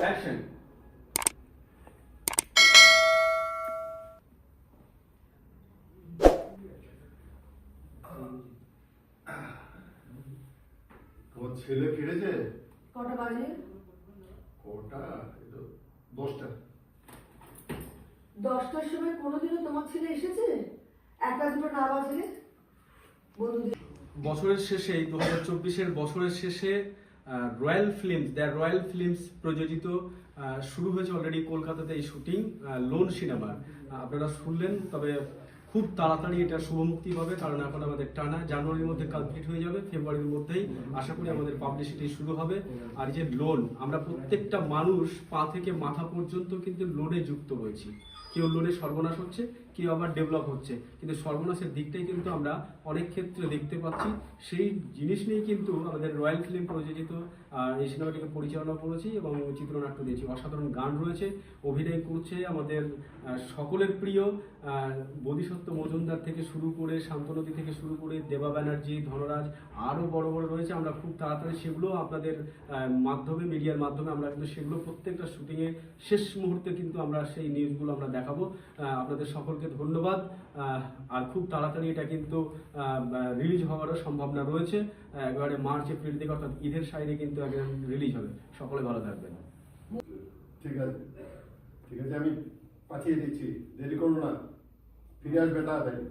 Action. তোমার ছেলে ফিরেছে? কটা বাজে? কটা? এই তো 10টা। 10টার সময় কোনোদিনও তোমার ছেলে এসেছে? একটা দুটো না বাজলে? বন্ধুদের বছরের শেষে 2024-এর বছরের শেষে রয়্যাল ফিল্মস প্রযোজিত শুরু হয়েছে অলরেডি কলকাতাতে এই শুটিং লোন সিনেমার। আপনারা শুনলেন, তবে খুব তাড়াতাড়ি এটা শুভ মুক্তি পাবে, কারণ এখন আমাদের টানা জানুয়ারির মধ্যে কমপ্লিট হয়ে যাবে, ফেব্রুয়ারির মধ্যেই আশা করি আমাদের পাবলিসিটি শুরু হবে। আর যে লোন, আমরা প্রত্যেকটা মানুষ পা থেকে মাথা পর্যন্ত কিন্তু লোনে যুক্ত রয়েছি। কেউ লোনে সর্বনাশ হচ্ছে, কেউ আবার ডেভেলপ হচ্ছে, কিন্তু সর্বনাশের দিকটাই কিন্তু আমরা অনেক ক্ষেত্রে দেখতে পাচ্ছি। সেই জিনিস নিয়েই কিন্তু আমাদের রয়্যাল ফিল্ম প্রযোজিত এই সিনেমাটিকে পরিচালনা করেছি এবং চিত্রনাট্য দিয়েছি। অসাধারণ গান রয়েছে, অভিনয় করছে আমাদের সকলের প্রিয় বোধিসত্ত্ব মজুমদার থেকে শুরু করে, শান্তনদী থেকে শুরু করে, দেবা ব্যানার্জি, ধনরাজ, আরও বড় বড় রয়েছে। আমরা খুব তাড়াতাড়ি সেগুলো আপনাদের মাধ্যমে, মিডিয়ার মাধ্যমে আমরা কিন্তু সেগুলো প্রত্যেকটা শুটিংয়ের শেষ মুহূর্তে কিন্তু আমরা সেই নিউজগুলো আমরা দেখাবো। আপনাদের সকলকে ধন্যবাদ। আর খুব তাড়াতাড়ি এটা কিন্তু রিলিজ হওয়ারও সম্ভাবনা রয়েছে। একেবারে মার্চ এপ্রিল থেকে, অর্থাৎ ঈদের সাইডে কিন্তু একদম রিলিজ হবে। সকলে ভালো থাকবেন। ঠিক আছে, ঠিক আছে, আমি পাঠিয়ে দিচ্ছি, দেরি করো না, ফিরে আসবে তাড়াতাড়ি।